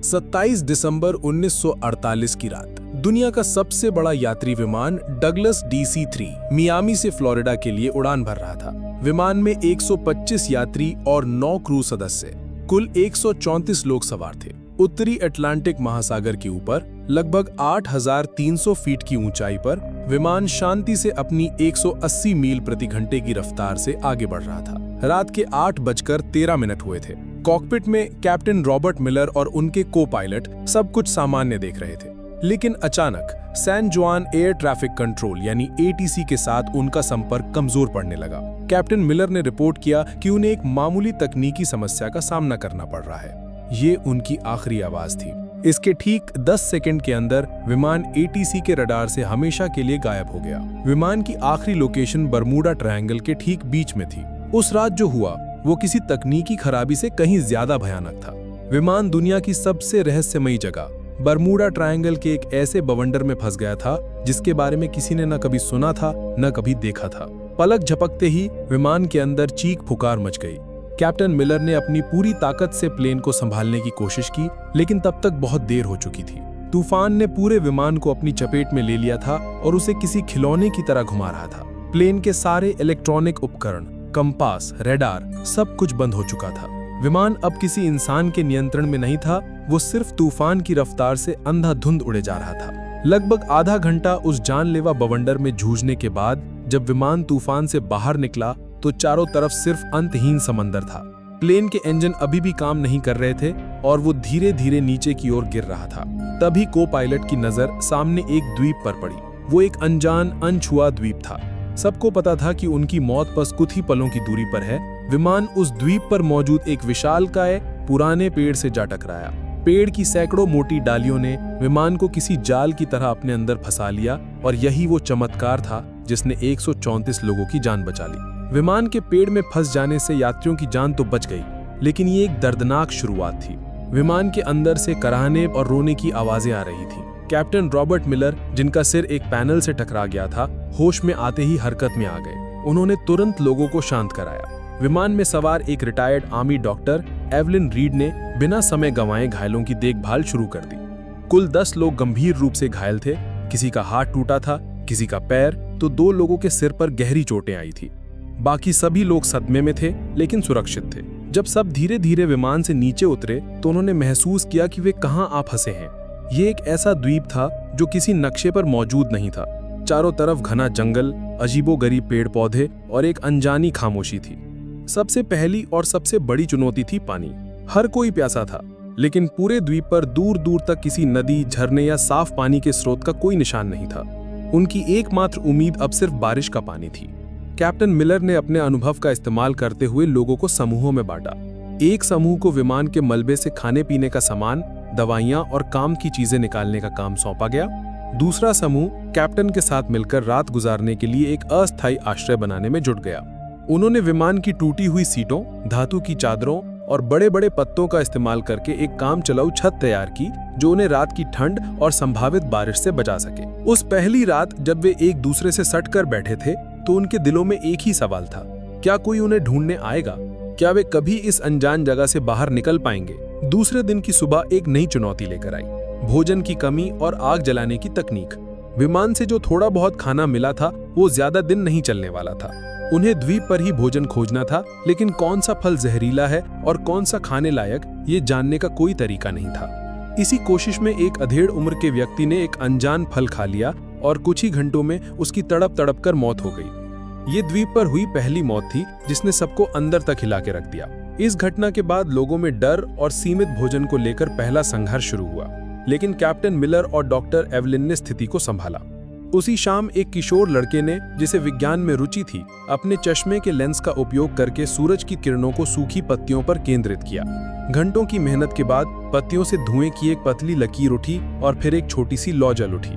27 दिसंबर 1948 की रात दुनिया का सबसे बड़ा यात्री विमान डगलस DC-3 मियामी से फ्लोरिडा के लिए उड़ान भर रहा था। विमान में 125 यात्री और 9 क्रू सदस्य, कुल 134 लोग सवार थे। उत्तरी अटलांटिक महासागर के ऊपर लगभग 8,300 फीट की ऊंचाई पर विमान शांति से अपनी 180 मील प्रति घंटे की रफ्तार से आगे बढ़ रहा था। रात के 8:13 हुए थे। कॉकपिट में कैप्टन रॉबर्ट मिलर और उनके को पायलट सब कुछ सामान्य देख रहे थे, लेकिन अचानक सैन जुआन एयर ट्रैफिक कंट्रोल यानी ATC के साथ उनका संपर्क कमजोर पड़ने लगा। कैप्टन मिलर ने रिपोर्ट किया कि उन्हें एक मामूली तकनीकी समस्या का सामना करना पड़ रहा है। ये उनकी आखिरी आवाज थी। इसके ठीक 10 सेकंड के अंदर विमान ATC के रडार से हमेशा के लिए गायब हो गया। विमान की आखिरी लोकेशन बरमूडा ट्रायंगल के ठीक बीच में थी। उस रात जो हुआ वो किसी तकनीकी खराबी से कहीं ज्यादा भयानक था। विमान दुनिया की सबसे रहस्यमयी जगह बरमूडा ट्रायंगल के एक ऐसे बवंडर में फंस गया था जिसके बारे में किसी ने न कभी सुना था न कभी देखा था। पलक झपकते ही विमान के अंदर चीख पुकार मच गई। कैप्टन मिलर ने अपनी पूरी ताकत से प्लेन को संभालने की कोशिश की, लेकिन तब तक बहुत देर हो चुकी थी। तूफान ने पूरे विमान को अपनी चपेट में ले लिया था और उसे किसी खिलौने की तरह घुमा रहा था। प्लेन के सारे इलेक्ट्रॉनिक उपकरण, कंपास, रेडार सब कुछ बंद हो चुका था। विमान अब किसी इंसान के नियंत्रण में नहीं था, वो सिर्फ तूफान की रफ्तार से अंधाधुंध उड़े जा रहा था। लगभग आधा घंटा उस जानलेवा बवंडर में जूझने के बाद जब विमान तूफान से बाहर निकला तो चारों तरफ सिर्फ अंतहीन समंदर था। प्लेन के इंजन अभी भी काम नहीं कर रहे थे और वो धीरे धीरे नीचे की ओर गिर रहा था। तभी को पायलट की नजर सामने एक द्वीप पर पड़ी। वो एक अनजान, अनछुआ द्वीप था। सबको पता था कि उनकी मौत बस कुछ ही पलों की दूरी पर है। विमान उस द्वीप पर मौजूद एक विशालकाय पुराने पेड़ से जा टकराया। पेड़ की सैकड़ों मोटी डालियों ने विमान को किसी जाल की तरह अपने अंदर फंसा लिया और यही वो चमत्कार था जिसने 134 लोगों की जान बचा ली। विमान के पेड़ में फंस जाने से यात्रियों की जान तो बच गई, लेकिन ये एक दर्दनाक शुरुआत थी। विमान के अंदर से कराहने और रोने की आवाजें आ रही थी। कैप्टन रॉबर्ट मिलर, जिनका सिर एक पैनल से टकरा गया था, होश में आते ही हरकत में आ गए। उन्होंने तुरंत लोगों को शांत कराया। विमान में सवार एक retired army doctor Evelyn read ने बिना समय गंवाए घायलों की देखभाल शुरू कर दी। कुल 10 लोग गंभीर रूप से घायल थे। किसी का हाथ टूटा था, किसी का पैर, तो 2 लोगों के सिर पर गहरी चोटें आई थी। बाकी सभी लोग सदमे में थे लेकिन सुरक्षित थे। जब सब धीरे धीरे विमान से नीचे उतरे तो उन्होंने महसूस किया कि वे कहां आ फंसे हैं। ये एक ऐसा द्वीप था जो किसी नक्शे पर मौजूद नहीं था। चारों तरफ घना जंगल, अजीबोगरीब पेड़ पौधे और एक अनजानी खामोशी थी। सबसे पहली और सबसे बड़ी चुनौती थी पानी। हर कोई प्यासा था, लेकिन पूरे द्वीप पर दूर दूर तक किसी नदी, झरने या साफ पानी के स्रोत का कोई निशान नहीं था। उनकी एकमात्र उम्मीद अब सिर्फ बारिश का पानी थी। कैप्टन मिलर ने अपने अनुभव का इस्तेमाल करते हुए लोगों को समूहों में बांटा। एक समूह को विमान के मलबे से खाने पीने का सामान, दवाइयां और काम की चीजें निकालने का काम सौंपा गया। दूसरा समूह कैप्टन के साथ मिलकर रात गुजारने के लिए एक अस्थायी आश्रय बनाने में जुट गया। उन्होंने विमान की टूटी हुई सीटों, धातु की चादरों और बड़े बड़े पत्तों का इस्तेमाल करके एक काम चलाऊ छत तैयार की जो उन्हें रात की ठंड और संभावित बारिश से बचा सके। उस पहली रात जब वे एक दूसरे से सट कर बैठे थे तो उनके दिलों में एक ही सवाल था, क्या कोई उन्हें ढूंढने आएगा? क्या वे कभी इस अनजान जगह से बाहर निकल पाएंगे? दूसरे दिन की सुबह एक नई चुनौती लेकर आई, भोजन की कमी और आग जलाने की तकनीक। विमान से जो थोड़ा बहुत खाना मिला था वो ज्यादा दिन नहीं चलने वाला था। उन्हें द्वीप पर ही भोजन खोजना था, लेकिन कौन सा फल जहरीला है और कौन सा खाने लायक, ये जानने का कोई तरीका नहीं था। इसी कोशिश में एक अधेड़ उम्र के व्यक्ति ने एक अनजान फल खा लिया और कुछ ही घंटों में उसकी तड़प तड़प कर मौत हो गई। ये द्वीप पर हुई पहली मौत थी जिसने सबको अंदर तक हिला के रख दिया। इस घटना के बाद लोगों में डर और सीमित भोजन को लेकर पहला संघर्ष शुरू हुआ, लेकिन कैप्टन मिलर और डॉक्टर एवलिन ने स्थिति को संभाला। उसी शाम एक किशोर लड़के ने, जिसे विज्ञान में रुचि थी, अपने चश्मे के लेंस का उपयोग करके सूरज की किरणों को सूखी पत्तियों पर केंद्रित किया। घंटों की मेहनत के बाद पत्तियों से धुएं की एक पतली लकीर उठी और फिर एक छोटी सी लौ जल उठी।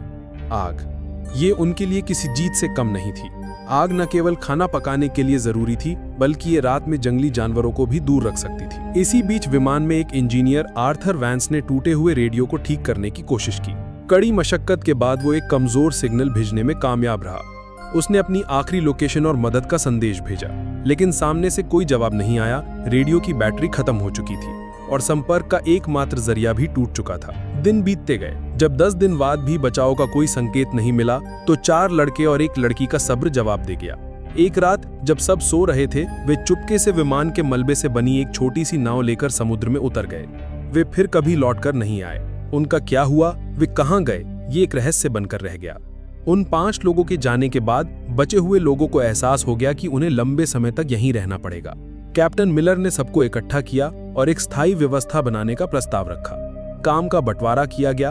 आग। ये उनके लिए किसी जीत से कम नहीं थी। आग न केवल खाना पकाने के लिए जरूरी थी, बल्कि ये रात में जंगली जानवरों को भी दूर रख सकती थी। इसी बीच विमान में एक इंजीनियर आर्थर वैंस ने टूटे हुए रेडियो को ठीक करने की कोशिश की। कड़ी मशक्कत के बाद वो एक कमजोर सिग्नल भेजने में कामयाब रहा। उसने अपनी आखिरी लोकेशन और मदद का संदेश भेजा, लेकिन सामने से कोई जवाब नहीं आया। रेडियो की बैटरी खत्म हो चुकी थी। और संपर्क का एकमात्र जरिया भी टूट चुका था। दिन बीतते गए। जब 10 दिन बाद भी बचाव का कोई संकेत नहीं मिला तो 4 लड़के और एक लड़की का सब्र जवाब दे गया। एक रात जब सब सो रहे थे, वे चुपके से विमान के मलबे से बनी एक छोटी सी नाव लेकर समुद्र में उतर गए। वे फिर कभी लौटकर नहीं आए। उनका क्या हुआ, वे कहां गए, ये एक रहस्य बनकर रह गया। उन 5 लोगों के जाने के बाद बचे हुए लोगों को एहसास हो गया कि उन्हें लंबे समय तक यहीं रहना पड़ेगा। कैप्टन मिलर ने सबको इकट्ठा किया और एक स्थायी व्यवस्था बनाने का प्रस्ताव रखा। काम का बंटवारा किया गया।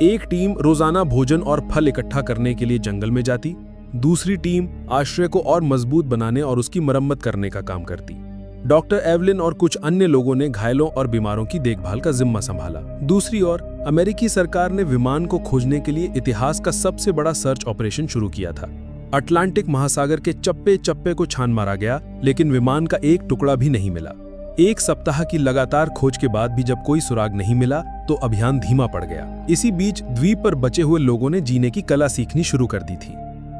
एक टीम रोजाना भोजन और फल इकट्ठा करने के लिए जंगल में जाती, दूसरी टीम आश्रय को और मजबूत बनाने और उसकी मरम्मत करने का काम करती। डॉक्टर एवलिन और कुछ अन्य लोगों ने घायलों और बीमारों की देखभाल का जिम्मा संभाला। दूसरी ओर अमेरिकी सरकार ने विमान को खोजने के लिए इतिहास का सबसे बड़ा सर्च ऑपरेशन शुरू किया था। अटलांटिक महासागर के चप्पे चप्पे को छान मारा गया, लेकिन विमान का एक टुकड़ा भी नहीं मिला। 1 सप्ताह की लगातार खोज के बाद भी जब कोई सुराग नहीं मिला तो अभियान धीमा पड़ गया। इसी बीच द्वीप पर बचे हुए लोगों ने जीने की कला सीखनी शुरू कर दी थी।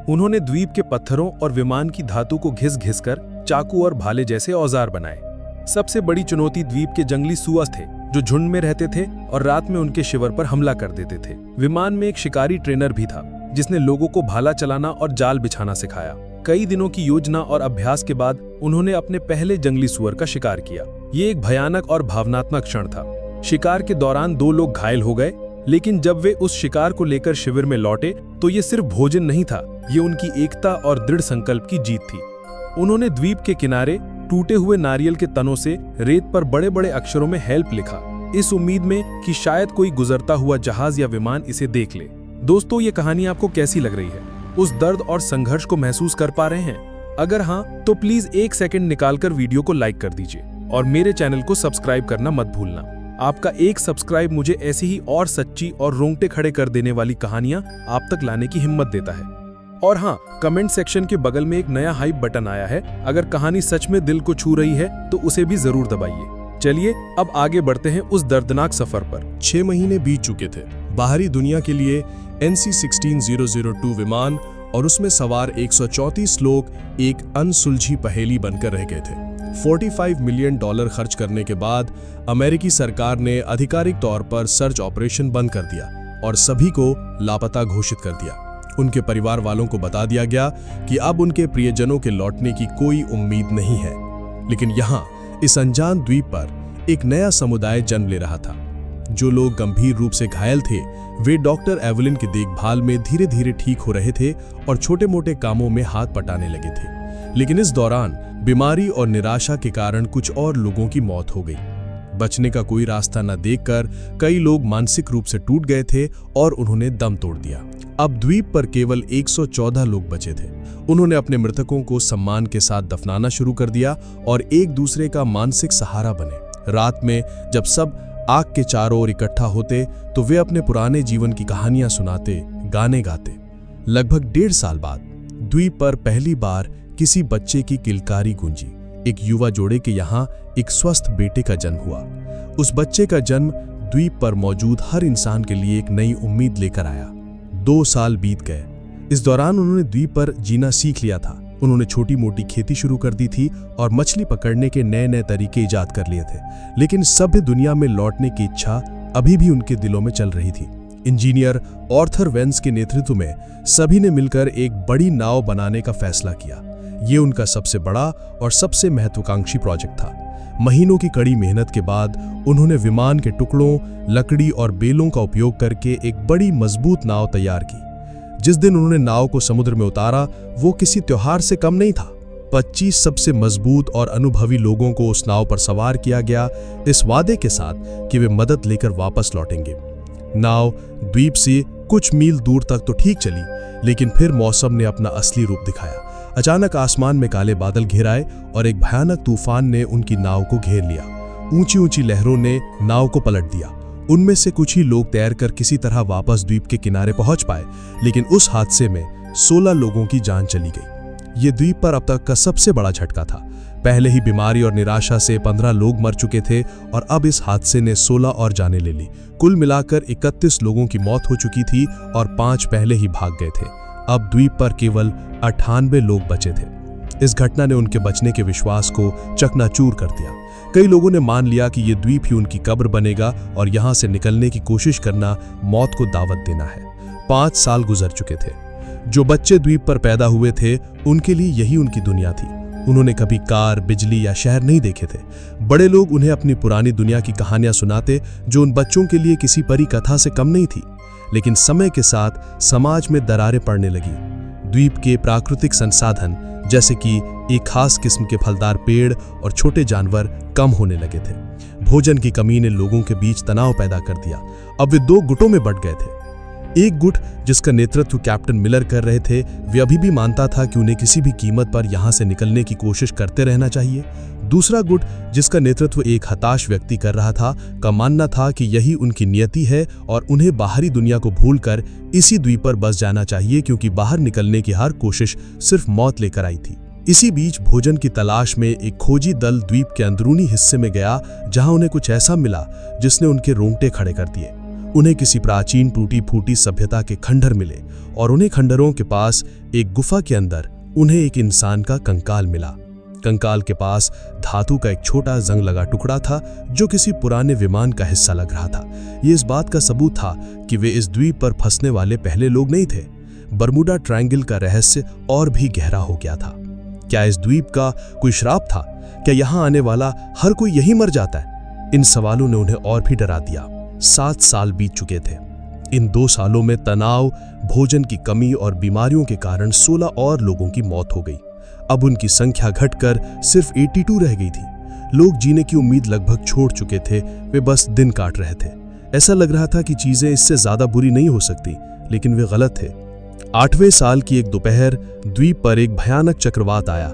उन्होंने द्वीप के पत्थरों और विमान की धातु को घिस-घिस कर चाकू और भाले जैसे औजार बनाए। सबसे बड़ी चुनौती द्वीप के जंगली सुअर थे, जो झुंड में रहते थे और रात में उनके शिविर पर हमला कर देते थे। विमान में एक शिकारी ट्रेनर भी था, जिसने लोगों को भाला चलाना और जाल बिछाना सिखाया। कई दिनों की योजना और अभ्यास के बाद उन्होंने अपने पहले जंगली सुअर का शिकार किया। ये एक भयानक और भावनात्मक क्षण था। शिकार के दौरान 2 लोग घायल हो गए, लेकिन जब वे उस शिकार को लेकर शिविर में लौटे तो ये सिर्फ भोजन नहीं था, ये उनकी एकता और दृढ़ संकल्प की जीत थी। उन्होंने द्वीप के किनारे टूटे हुए नारियल के तनों से रेत पर बड़े बड़े अक्षरों में हेल्प लिखा, इस उम्मीद में कि शायद कोई गुजरता हुआ जहाज या विमान इसे देख ले। दोस्तों, ये कहानी आपको कैसी लग रही है? उस दर्द और संघर्ष को महसूस कर पा रहे हैं? अगर हाँ, तो प्लीज 1 सेकंड निकालकर वीडियो को लाइक कर दीजिए और मेरे चैनल को सब्सक्राइब करना मत भूलना। आपका एक सब्सक्राइब मुझे ऐसी ही और सच्ची और रोंगटे खड़े कर देने वाली कहानियां आप तक लाने की हिम्मत देता है। और हाँ, कमेंट सेक्शन के बगल में एक नया हाइप बटन आया है। अगर कहानी सच में दिल को छू रही है तो उसे भी जरूर दबाइए। चलिए अब आगे बढ़ते हैं उस दर्दनाक सफर पर। 6 महीने बीत चुके थे। बाहरी दुनिया के लिए NC-16002 विमान और उसमें सवार 134 लोग एक अनसुलझी पहेली बनकर रह गए थे। $45 मिलियन खर्च करने के बाद अमेरिकी सरकार ने आधिकारिक तौर पर सर्च ऑपरेशन बंद कर दिया और सभी को लापता घोषित कर दिया। उनके परिवार वालों को बता दिया गया कि अब उनके प्रियजनों के लौटने की कोई उम्मीद नहीं है। लेकिन यहाँ इस अनजान द्वीप पर एक नया समुदाय जन्म ले रहा था। जो लोग गंभीर रूप से घायल थे, वे डॉक्टर एवलिन की देखभाल में धीरे धीरे ठीक हो रहे थे और छोटे मोटे कामों में हाथ बटाने लगे थे। लेकिन इस दौरान बीमारी और निराशा के कारण कुछ और लोगों की मौत हो गई। बचने का कोई रास्ता न देखकर कई लोग मानसिक रूप से टूट गए थे और उन्होंने दम तोड़ दिया। अब द्वीप पर केवल 114 लोग बचे थे। उन्होंने अपने मृतकों को सम्मान के साथ दफनाना शुरू कर दिया और एक दूसरे का मानसिक सहारा बने। रात में जब सब आग के चारों ओर इकट्ठा होते तो वे अपने पुराने जीवन की कहानियां सुनाते, गाने गाते। लगभग 1.5 साल बाद द्वीप पर पहली बार किसी बच्चे की किलकारी गूंजी। एक युवा जोड़े के यहाँ एक स्वस्थ बेटे का जन्म हुआ। उस बच्चे का जन्म द्वीप पर मौजूद हर इंसान के लिए एक नई उम्मीद लेकर आया। 2 साल बीत गए। इस दौरान उन्होंने द्वीप पर जीना सीख लिया था। उन्होंने छोटी मोटी खेती शुरू कर दी थी और मछली पकड़ने के नए नए तरीके इजाद कर लिए थे। लेकिन सभ्य दुनिया में लौटने की इच्छा अभी भी उनके दिलों में चल रही थी। इंजीनियर आर्थर वेंस के नेतृत्व में सभी ने मिलकर एक बड़ी नाव बनाने का फैसला किया। ये उनका सबसे बड़ा और सबसे महत्वाकांक्षी प्रोजेक्ट था। महीनों की कड़ी मेहनत के बाद उन्होंने विमान के टुकड़ों, लकड़ी और बेलों का उपयोग करके एक बड़ी मजबूत नाव तैयार की। जिस दिन उन्होंने नाव को समुद्र में उतारा, वो किसी त्योहार से कम नहीं था। 25 सबसे मजबूत और अनुभवी लोगों को उस नाव पर सवार किया गया, इस वादे के साथ कि वे मदद लेकर वापस लौटेंगे। नाव द्वीप से कुछ मील दूर तक तो ठीक चली, लेकिन फिर मौसम ने अपना असली रूप दिखाया। अचानक आसमान में काले बादल घिर आए और एक भयानक तूफान ने उनकी नाव को घेर लिया। ऊंची ऊंची लहरों ने नाव को पलट दिया। उनमें से कुछ ही लोग तैरकर किसी तरह वापस द्वीप के किनारे पहुंच पाए, लेकिन उस हादसे में 16 लोगों की जान चली गई। ये द्वीप पर अब तक का सबसे बड़ा झटका था। पहले ही बीमारी और निराशा से 15 लोग मर चुके थे और अब इस हादसे ने 16 और जानें ले ली। कुल मिलाकर 31 लोगों की मौत हो चुकी थी और 5 पहले ही भाग गए थे। अब द्वीप पर केवल 98 लोग बचे थे। इस घटना ने उनके बचने के विश्वास को चकनाचूर कर दिया। कई लोगों ने मान लिया कि ये द्वीप ही उनकी कब्र बनेगा और यहाँ से निकलने की कोशिश करना मौत को दावत देना है। 5 साल गुजर चुके थे। जो बच्चे द्वीप पर पैदा हुए थे उनके लिए यही उनकी दुनिया थी। उन्होंने कभी कार, बिजली या शहर नहीं देखे थे। बड़े लोग उन्हें अपनी पुरानी दुनिया की कहानियां सुनाते जो उन बच्चों के लिए किसी परी कथा से कम नहीं थी। लेकिन समय के साथ समाज में दरारें पड़ने लगी। द्वीप के प्राकृतिक संसाधन जैसे कि एक खास किस्म के फलदार पेड़ और छोटे जानवर कम होने लगे थे। भोजन की कमी ने लोगों के बीच तनाव पैदा कर दिया। अब वे 2 गुटों में बंट गए थे। एक गुट जिसका नेतृत्व कैप्टन मिलर कर रहे थे, वे अभी भी मानता था कि उन्हें किसी भी कीमत पर यहां से निकलने की कोशिश करते रहना चाहिए। दूसरा गुट जिसका नेतृत्व एक हताश व्यक्ति कर रहा था, का मानना था कि यही उनकी नियति है और उन्हें बाहरी दुनिया को भूलकर इसी द्वीप पर बस जाना चाहिए, क्योंकि बाहर निकलने की हर कोशिश सिर्फ मौत लेकर आई थी। इसी बीच भोजन की तलाश में एक खोजी दल द्वीप के अंदरूनी हिस्से में गया, जहां उन्हें कुछ ऐसा मिला जिसने उनके रोंगटे खड़े कर दिए। उन्हें किसी प्राचीन टूटी फूटी सभ्यता के खंडहर मिले और उन्हें खंडहरों के पास एक गुफा के अंदर उन्हें एक इंसान का कंकाल मिला। कंकाल के पास धातु का एक छोटा जंग लगा टुकड़ा था जो किसी पुराने विमान का हिस्सा लग रहा था। ये इस बात का सबूत था कि वे इस द्वीप पर फंसने वाले पहले लोग नहीं थे। बर्मुडा ट्रायंगल का रहस्य और भी गहरा हो गया था। क्या इस द्वीप का कोई श्राप था? क्या यहाँ आने वाला हर कोई यही मर जाता है? इन सवालों ने उन्हें और भी डरा दिया। 7 साल बीत चुके थे। इन 2 सालों में तनाव, भोजन की कमी और बीमारियों के कारण 16 और लोगों की मौत हो गई। अब उनकी संख्या घटकर सिर्फ 82 रह गई थी। लोग जीने की उम्मीद लगभग छोड़ चुके थे, वे बस दिन काट रहे थे। ऐसा लग रहा था कि चीजें इससे ज्यादा बुरी नहीं हो सकती, लेकिन वे गलत थे। 8वें साल की एक दोपहर द्वीप पर एक भयानक चक्रवात आया।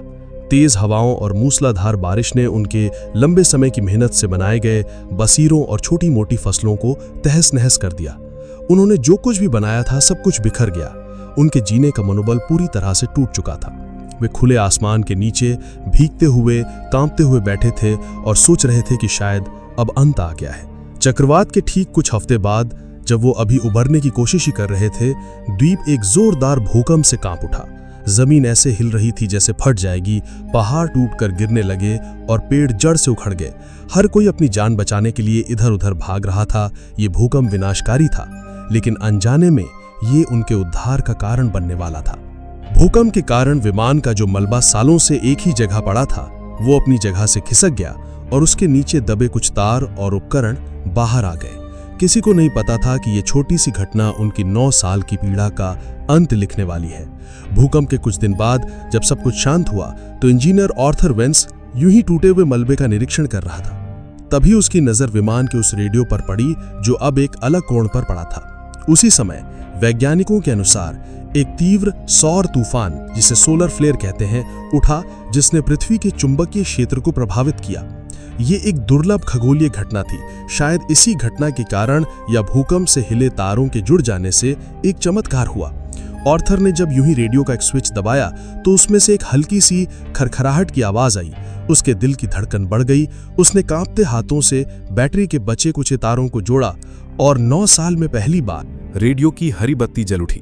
तेज हवाओं और मूसलाधार बारिश ने उनके लंबे समय की मेहनत से बनाए गए बसीरों और छोटी मोटी फसलों को तहस नहस कर दिया। उन्होंने जो कुछ भी बनाया था सब कुछ बिखर गया। उनके जीने का मनोबल पूरी तरह से टूट चुका था। वे खुले आसमान के नीचे भीगते हुए, कांपते हुए बैठे थे और सोच रहे थे कि शायद अब अंत आ गया है। चक्रवात के ठीक कुछ हफ्ते बाद, जब वो अभी उबरने की कोशिश ही कर रहे थे, द्वीप एक जोरदार भूकंप से कांप उठा। जमीन ऐसे हिल रही थी जैसे फट जाएगी, पहाड़ टूटकर गिरने लगे और पेड़ जड़ से उखड़ गए। हर कोई अपनी जान बचाने के लिए इधर उधर भाग रहा था। ये भूकंप विनाशकारी था, लेकिन अनजाने में ये उनके उद्धार का कारण बनने वाला था। भूकंप के कारण विमान का जो मलबा सालों से एक ही जगह पड़ा था, वो अपनी जगह से खिसक गया और उसके नीचे दबे कुछ तार और उपकरण बाहर आ गए। किसी को नहीं पता था कि ये छोटी सी घटना उनकी 9 साल की पीड़ा का अंत लिखने वाली है। भूकंप के कुछ दिन बाद जब सब कुछ शांत हुआ, तो इंजीनियर आर्थर वेंस यूं ही टूटे हुए मलबे का निरीक्षण कर रहा था। तभी उसकी नजर विमान के उस रेडियो पर पड़ी जो अब एक अलग कोण पर पड़ा था। उसी समय वैज्ञानिकों के अनुसार एक तीव्र सौर तूफान, जिसे सोलर फ्लेयर कहते हैं, उठा, जिसने पृथ्वी के चुंबकीय क्षेत्र को प्रभावित किया। ये एक दुर्लभ खगोलीय घटना थी। शायद इसी घटना के कारण या भूकंप से हिले तारों के जुड़ जाने से एक चमत्कार हुआ। आर्थर ने जब यूं ही रेडियो का एक स्विच दबाया तो उसमें से एक हल्की सी खरखराहट की आवाज आई। उसके दिल की धड़कन बढ़ गई। उसने कांपते हाथों से बैटरी के बचे कुछ तारों को जोड़ा और 9 साल में पहली बार रेडियो की हरी बत्ती जल उठी।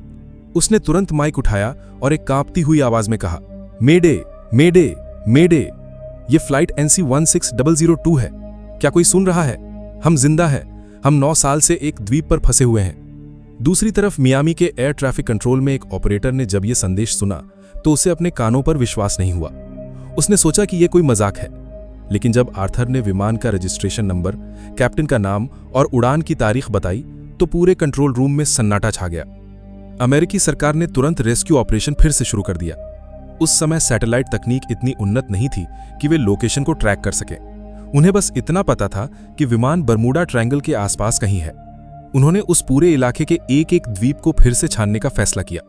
उसने तुरंत माइक उठाया और एक कांपती हुई आवाज में कहा, मेडे मेडे मेडे, ये फ्लाइट NC-16002 है। क्या कोई सुन रहा है? हम जिंदा हैं। हम 9 साल से एक द्वीप पर फंसे हुए हैं। दूसरी तरफ मियामी के एयर ट्रैफिक कंट्रोल में एक ऑपरेटर ने जब ये संदेश सुना तो उसे अपने कानों पर विश्वास नहीं हुआ। उसने सोचा कि ये कोई मजाक है, लेकिन जब आर्थर ने विमान का रजिस्ट्रेशन नंबर, कैप्टन का नाम और उड़ान की तारीख बताई तो पूरे कंट्रोल रूम में सन्नाटा छा गया। अमेरिकी सरकार ने तुरंत रेस्क्यू ऑपरेशन फिर से शुरू कर दिया। उस समय सैटेलाइट तकनीक इतनी उन्नत नहीं थी कि वे लोकेशन को ट्रैक कर सके। उन्हें बस इतना पता था कि विमान बर्मुडा ट्रायंगल के आसपास कहीं है। उन्होंने उस पूरे इलाके के एक एक द्वीप को फिर से छानने का फैसला किया।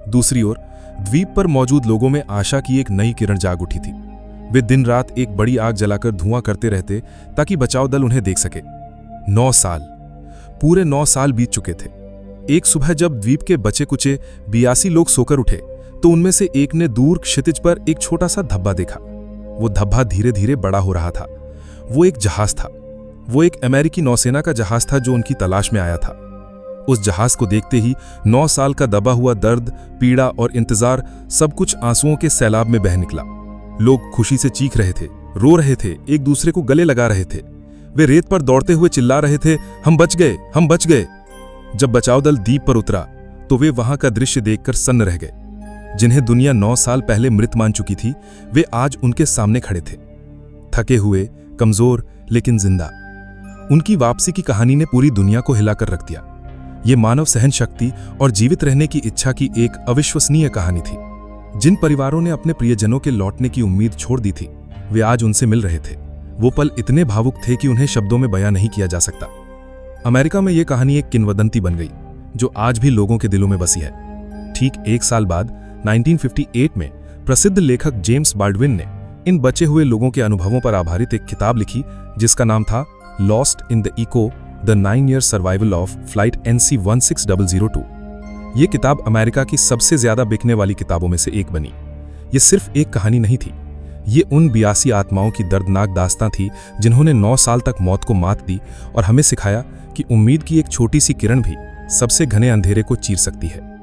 दूसरी ओर द्वीप पर मौजूद लोगों में आशा की एक नई किरण जाग उठी थी। वे दिन रात एक बड़ी आग जलाकर धुआं करते रहते ताकि बचाव दल उन्हें देख सके। 9 साल, पूरे 9 साल बीत चुके थे। एक सुबह जब द्वीप के बचे कुचे 82 लोग सोकर उठे तो उनमें से एक ने दूर क्षितिज पर एक छोटा सा धब्बा देखा। वो धब्बा धीरे धीरे बड़ा हो रहा था। वो एक जहाज था। वो एक अमेरिकी नौसेना का जहाज था जो उनकी तलाश में आया था। उस जहाज को देखते ही 9 साल का दबा हुआ दर्द, पीड़ा और इंतजार सब कुछ आंसुओं के सैलाब में बह निकला। लोग खुशी से चीख रहे थे, रो रहे थे, एक दूसरे को गले लगा रहे थे। वे रेत पर दौड़ते हुए चिल्ला रहे थे, हम बच गए, हम बच गए। जब बचाव दल द्वीप पर उतरा तो वे वहां का दृश्य देखकर सन्न रह गए। जिन्हें दुनिया 9 साल पहले मृत मान चुकी थी, वे आज उनके सामने खड़े थे, थके हुए, कमजोर लेकिन जिंदा। उनकी वापसी की कहानी ने पूरी दुनिया को हिलाकर रख दिया। ये मानव सहन शक्ति और जीवित रहने की इच्छा की एक अविश्वसनीय कहानी थी। जिन परिवारों ने अपने प्रियजनों के लौटने की उम्मीद छोड़ दी थी, वे आज उनसे मिल रहे थे। वो पल इतने भावुक थे कि उन्हें शब्दों में बयां नहीं किया जा सकता। अमेरिका में यह कहानी एक किंवदंती बन गई, जो आज भी लोगों के दिलों में बसी है। ठीक 1 साल बाद 1958 में प्रसिद्ध लेखक जेम्स बाल्डविन ने इन बचे हुए लोगों के अनुभवों पर आधारित एक किताब लिखी, जिसका नाम था lost in the echo, the 9-year survival of flight NC-16002। ये किताब अमेरिका की सबसे ज्यादा बिकने वाली किताबों में से एक बनी। ये सिर्फ एक कहानी नहीं थी, ये उन 82 आत्माओं की दर्दनाक दास्तां थी जिन्होंने 9 साल तक मौत को मात दी और हमें सिखाया कि उम्मीद की एक छोटी सी किरण भी सबसे घने अंधेरे को चीर सकती है।